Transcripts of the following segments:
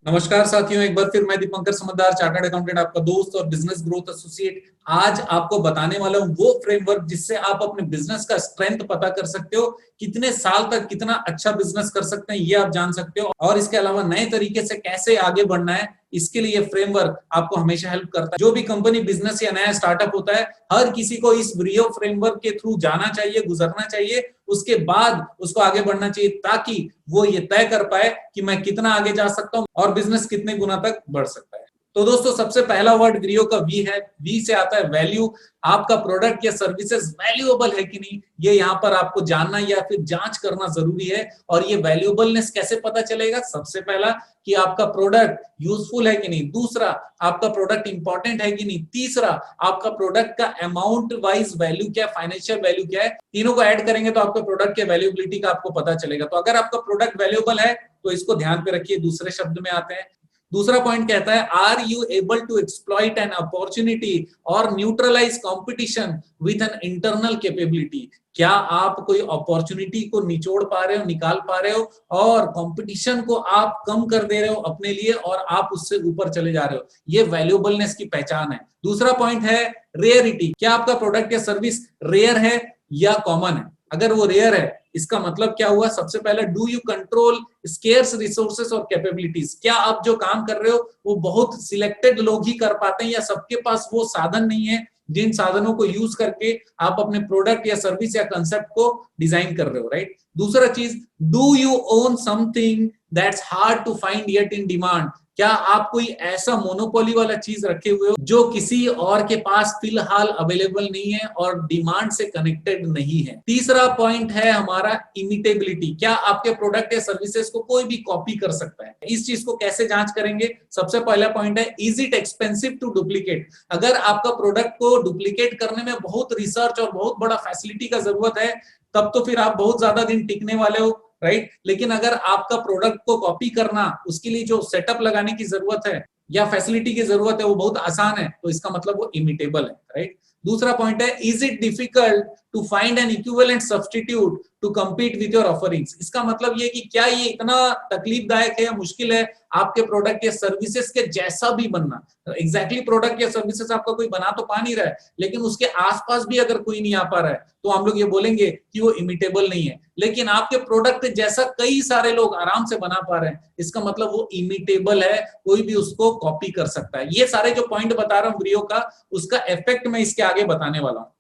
नमस्कार साथियों, एक बार फिर मैं दीपंकर समझदार, चार्टर्ड अकाउंटेंट, आपका दोस्त और बिजनेस ग्रोथ एसोसिएट। आज आपको बताने वाला हूं वो फ्रेमवर्क जिससे आप अपने बिजनेस का स्ट्रेंथ पता कर सकते हो, कितने साल तक कितना अच्छा बिजनेस कर सकते हैं ये आप जान सकते हो, और इसके अलावा नए तरीके से कैसे आगे बढ़ना है इसके लिए फ्रेमवर्क आपको हमेशा हेल्प करता है। जो भी कंपनी, बिजनेस या नया स्टार्टअप होता है, हर किसी को इस ब्रियो फ्रेमवर्क के थ्रू जाना चाहिए, गुजरना चाहिए, उसके बाद उसको आगे बढ़ना चाहिए ताकि वो ये तय कर पाए कि मैं कितना आगे जा सकता हूं और बिजनेस कितने गुना तक बढ़ सकता है। तो दोस्तों, सबसे पहला वर्ड ग्रियो का वी है। वी से आता है वैल्यू। आपका प्रोडक्ट या सर्विसेज वैल्यूएबल है कि नहीं, ये यहाँ पर आपको जानना या फिर जांच करना जरूरी है। और ये वैल्यूएबलनेस कैसे पता चलेगा? सबसे पहला कि आपका प्रोडक्ट यूजफुल है कि नहीं। दूसरा, आपका प्रोडक्ट इंपॉर्टेंट है कि नहीं। तीसरा, आपका प्रोडक्ट का अमाउंट वाइज वैल्यू क्या, फाइनेंशियल वैल्यू क्या है। तीनों को ऐड करेंगे तो आपके प्रोडक्ट के वैल्यूबिलिटी का आपको पता चलेगा। तो अगर आपका प्रोडक्ट वैल्यूएबल है तो इसको ध्यान पे रखिए। दूसरे शब्द में आते हैं, दूसरा पॉइंट कहता है, are you able to exploit an opportunity और neutralise competition with an internal capability. क्या आप कोई अपॉर्चुनिटी को निचोड़ पा रहे हो, निकाल पा रहे हो, और कंपटीशन को आप कम कर दे रहे हो अपने लिए और आप उससे ऊपर चले जा रहे हो। ये वैल्यूएबलनेस की पहचान है। दूसरा पॉइंट है रेयरिटी। क्या आपका प्रोडक्ट या सर्विस रेयर है या कॉमन है? अगर वो रेयर है, इसका मतलब क्या हुआ? सबसे पहले, do you control scarce resources और कैपेबिलिटीज। क्या आप जो काम कर रहे हो वो बहुत सिलेक्टेड लोग ही कर पाते हैं, या सबके पास वो साधन नहीं है जिन साधनों को यूज करके आप अपने प्रोडक्ट या सर्विस या कंसेप्ट को डिजाइन कर रहे हो, राइट? दूसरा चीज, do you own something that's hard to find yet in demand. क्या आप कोई ऐसा मोनोपोली वाला चीज रखे हुए हो जो किसी और के पास फिलहाल अवेलेबल नहीं है और डिमांड से कनेक्टेड नहीं है। तीसरा पॉइंट है हमारा इमिटेबिलिटी। क्या आपके प्रोडक्ट या सर्विसेज को कोई भी कॉपी कर सकता है? इस चीज को कैसे जांच करेंगे? सबसे पहला पॉइंट है, is it expensive to duplicate. अगर आपका प्रोडक्ट को डुप्लीकेट करने में बहुत रिसर्च और बहुत बड़ा फैसिलिटी का जरूरत है, तब तो फिर आप बहुत ज्यादा दिन टिकने वाले हो, राइट? लेकिन अगर आपका प्रोडक्ट को कॉपी करना, उसके लिए जो सेटअप लगाने की जरूरत है या फैसिलिटी की जरूरत है वो बहुत आसान है, तो इसका मतलब वो इमिटेबल है, राइट? दूसरा पॉइंट है, is it difficult to find an equivalent substitute to compete with your offerings। इसका मतलब ये कि क्या ये इतना तकलीफदायक है या मुश्किल है आपके प्रोडक्ट या सर्विसेज के जैसा भी बनना। एग्जैक्टली प्रोडक्ट या सर्विसेज आपका कोई बना तो पा नहीं रहा है, लेकिन उसके आसपास भी अगर कोई नहीं आ पा रहा है तो हम लोग ये बोलेंगे कि वो इमिटेबल नहीं है। लेकिन आपके प्रोडक्ट जैसा कई सारे लोग आराम से बना पा रहे हैं, इसका मतलब वो इमिटेबल है, कोई भी उसको कॉपी कर सकता है। ये सारे जो पॉइंट बता रहा हूँ ब्रियो का, उसका इफेक्ट मैं इसके आगे बताने वाला हूँ।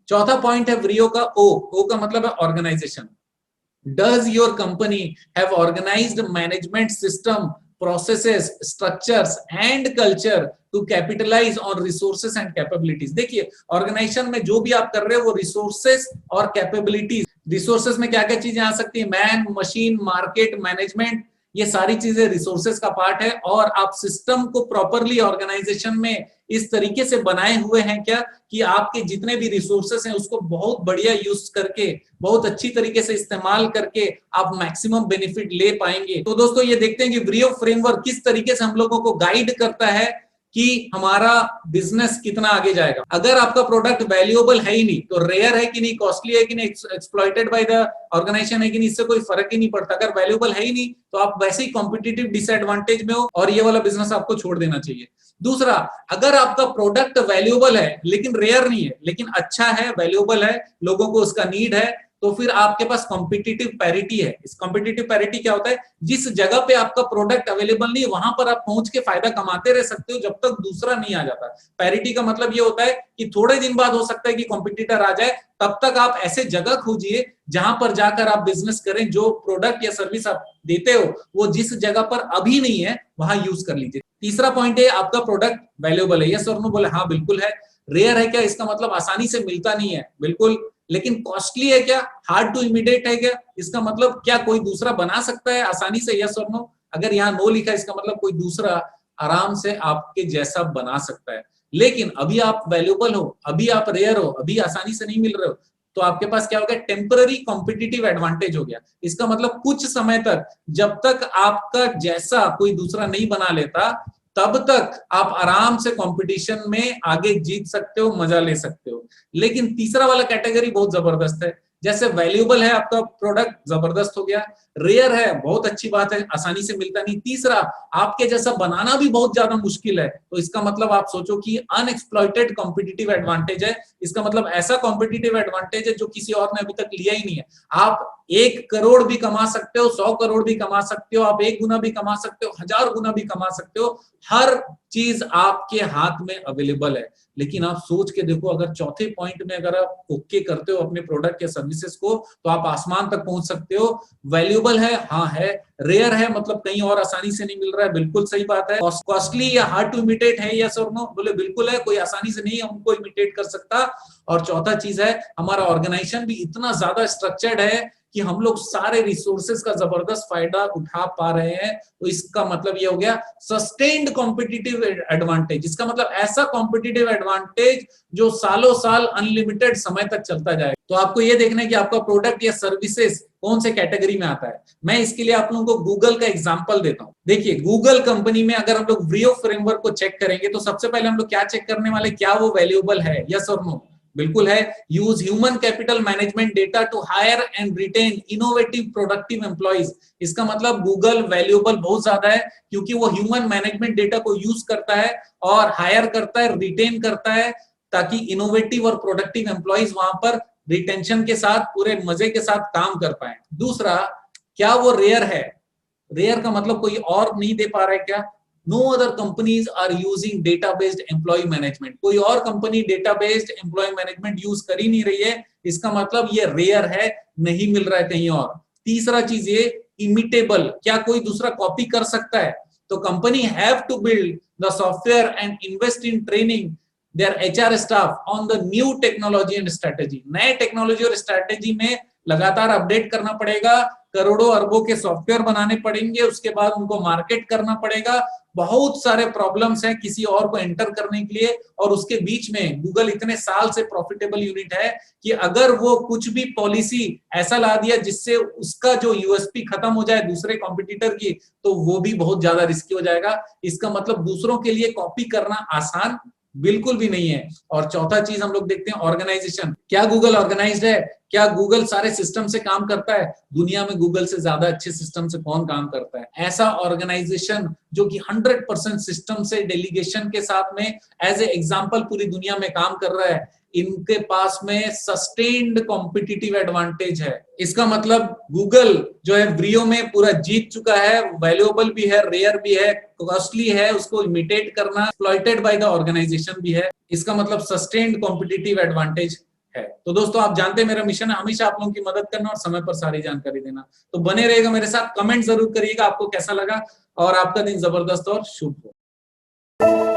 चौथा पॉइंट है ब्रियो का ओ। ओ का मतलब है organisation. Does your company have organised management system, processes, structures and culture to capitalise on resources and capabilities. देखिए, ऑर्गेनाइजेशन में जो भी आप कर रहे हो वो रिसोर्सेस और कैपेबिलिटीज। रिसोर्सेस में क्या क्या चीजें आ सकती है? मैन, मशीन, मार्केट, मैनेजमेंट, ये सारी चीजें रिसोर्सेस का पार्ट है। और आप सिस्टम को प्रॉपरली ऑर्गेनाइजेशन में इस तरीके से बनाए हुए हैं क्या कि आपके जितने भी रिसोर्सेस हैं उसको बहुत बढ़िया यूज करके, बहुत अच्छी तरीके से इस्तेमाल करके आप मैक्सिमम बेनिफिट ले पाएंगे। तो दोस्तों, ये देखते हैं कि ब्रियो फ्रेमवर्क किस तरीके से हम लोगों को गाइड करता है कि हमारा बिजनेस कितना आगे जाएगा। अगर आपका प्रोडक्ट वैल्यूएबल है ही नहीं, तो रेयर है कि नहीं, कॉस्टली है कि नहीं, एक्सप्लॉइटेड बाय द ऑर्गेनाइजेशन है कि नहीं, इससे कोई फर्क ही नहीं पड़ता। अगर वैल्यूएबल है ही नहीं तो आप वैसे ही कॉम्पिटिटिव डिसएडवांटेज में हो और ये वाला बिजनेस आपको छोड़ देना चाहिए। दूसरा, अगर आपका प्रोडक्ट वैल्यूएबल है लेकिन रेयर नहीं है, लेकिन अच्छा है, वैल्यूएबल है, लोगों को उसका नीड है, तो फिर आपके पास कॉम्पिटिटिव पैरिटी है। इस कॉम्पिटिटिव पैरिटी क्या होता है? जिस जगह पे आपका प्रोडक्ट अवेलेबल नहीं है वहां पर आप पहुंच के फायदा कमाते रह सकते हो जब तक दूसरा नहीं आ जाता। पैरिटी का मतलब ये होता है कि थोड़े दिन बाद हो सकता है कि कॉम्पिटिटर आ जाए, तब तक आप ऐसे जगह खोजिए जहां पर जाकर आप बिजनेस करें। जो प्रोडक्ट या सर्विस आप देते हो वो जिस जगह पर अभी नहीं है वहां यूज कर लीजिए। तीसरा पॉइंट है, आपका प्रोडक्ट वैल्यूएबल है? यस और नो बोले, हाँ बिल्कुल है। रेयर है क्या? इसका मतलब आसानी से मिलता नहीं है, बिल्कुल। लेकिन कॉस्टली है क्या? हार्ड टू इमिटेट है क्या? इसका मतलब क्या कोई दूसरा बना सकता है आसानी से? यस और नो। अगर यहाँ नो लिखा है इसका मतलब कोई दूसरा आराम से आपके जैसा बना सकता है। लेकिन अभी आप वैल्यूएबल हो, अभी आप रेयर हो, अभी आसानी से नहीं मिल रहे हो, तो आपके पास क्या हो गया? टेम्पररी कॉम्पिटिटिव एडवांटेज हो गया। इसका मतलब कुछ समय तक, जब तक आपका जैसा कोई दूसरा नहीं बना लेता, तब तक आप आराम से कंपटीशन में आगे जीत सकते हो, मजा ले सकते हो। लेकिन तीसरा वाला कैटेगरी बहुत जबरदस्त है। जैसे वैल्यूएबल है आपका प्रोडक्ट, जबरदस्त हो गया। रेयर है, बहुत अच्छी बात है, आसानी से मिलता नहीं। तीसरा, आपके जैसा बनाना भी बहुत ज्यादा मुश्किल है, तो इसका मतलब आप सोचो कि अनएक्सप्लॉइटेड कॉम्पिटिटिव एडवांटेज है। इसका मतलब ऐसा कॉम्पिटिटिव एडवांटेज है जो किसी और ने अभी तक लिया ही नहीं है। आप 1 करोड़ भी कमा सकते हो, 100 करोड़ भी कमा सकते हो, आप 1 गुना भी कमा सकते हो, 1000 गुना भी कमा सकते हो। हर चीज आपके हाथ में अवेलेबल है। लेकिन आप सोच के देखो, अगर चौथे पॉइंट में अगर आप ओके करते हो अपने प्रोडक्ट या सर्विसेज को, तो आप आसमान तक पहुंच सकते हो। वैल्यूएबल है, हाँ है। रेयर है, मतलब कहीं और आसानी से नहीं मिल रहा है, बिल्कुल सही बात है। कॉस्टली या हार्ड टू इमिटेट है, यस और नो? बोले बिल्कुल है, कोई आसानी से नहीं हमको इमिटेट कर सकता। और चौथा चीज है, हमारा ऑर्गेनाइजेशन भी इतना ज्यादा स्ट्रक्चर्ड है कि हम लोग सारे रिसोर्सेज का जबरदस्त फायदा उठा पा रहे हैं। तो इसका मतलब ये हो गया सस्टेन्ड कॉम्पिटिटिव एडवांटेज। इसका मतलब ऐसा कॉम्पिटिटिव एडवांटेज जो सालों साल अनलिमिटेड समय तक चलता जाए। तो आपको ये देखना है कि आपका प्रोडक्ट या सर्विसेज कौन से कैटेगरी में आता है। मैं इसके लिए आप लोगों को गूगल का एग्जांपल देता हूं। देखिए, गूगल कंपनी में अगर हम लोग व्रियो फ्रेमवर्क को चेक करेंगे तो सबसे पहले हम लोग क्या चेक करने वाले, क्या वो वैल्यूएबल है, यस और नो? बिल्कुल है। Use human capital management data to hire and retain innovative productive employees. इसका मतलब गूगल वैल्यूएबल बहुत ज्यादा है, क्योंकि वो ह्यूमन मैनेजमेंट डेटा को यूज करता है और हायर करता है, रिटेन करता है, ताकि इनोवेटिव और प्रोडक्टिव एम्प्लॉइज वहां पर रिटेंशन के साथ, पूरे मजे के साथ काम कर पाए। दूसरा, क्या वो रेयर है? रेयर का मतलब कोई और नहीं दे पा रहा है क्या? No other companies are using data based employ management. कोई और company data based employ management use कर ही नहीं रही है। इसका मतलब ये रेयर है, नहीं मिल रहा है कहीं और। तीसरा चीज ये, इमिटेबल, क्या कोई दूसरा कॉपी कर सकता है? तो company have to build the software and invest in training their HR staff on the new technology and strategy. नए टेक्नोलॉजी और स्ट्रेटेजी में लगातार अपडेट करना पड़ेगा, करोड़ों अरबों के सॉफ्टवेयर बनाने पड़ेंगे, उसके बाद उनको मार्केट करना पड़ेगा। बहुत सारे प्रॉब्लम्स हैं किसी और को एंटर करने के लिए। और उसके बीच में गूगल इतने साल से प्रॉफिटेबल यूनिट है कि अगर वो कुछ भी पॉलिसी ऐसा ला दिया जिससे उसका जो यूएसपी खत्म हो जाए दूसरे कॉम्पिटिटर की, तो वो भी बहुत ज्यादा रिस्की हो जाएगा। इसका मतलब दूसरों के लिए कॉपी करना आसान बिल्कुल भी नहीं है। और चौथा चीज हम लोग देखते हैं, ऑर्गेनाइजेशन। क्या गूगल ऑर्गेनाइज्ड है? क्या गूगल सारे सिस्टम से काम करता है? दुनिया में गूगल से ज्यादा अच्छे सिस्टम से कौन काम करता है? ऐसा ऑर्गेनाइजेशन जो कि 100% सिस्टम से डेलीगेशन के साथ में एज ए एग्जांपल पूरी दुनिया में काम कर रहा है, इनके पास में सस्टेन्ड कॉम्पिटिटिव एडवांटेज है। इसका मतलब गूगल जो है व्रियो में पूरा जीत चुका है, वैल्यूएबल भी है, रेयर भी है, कॉस्टली है, उसको इमिटेट करना एक्सप्लॉइटेड बाय द ऑर्गेनाइजेशन भी है। इसका मतलब सस्टेन्ड कॉम्पिटिटिव एडवांटेज है। तो दोस्तों, आप जानते हैं मेरा मिशन है हमेशा आप लोगों की मदद करना और समय पर सारी जानकारी देना। तो बने रहेगा मेरे साथ, कमेंट जरूर करिएगा आपको कैसा लगा, और आपका दिन जबरदस्त और शुभ हो।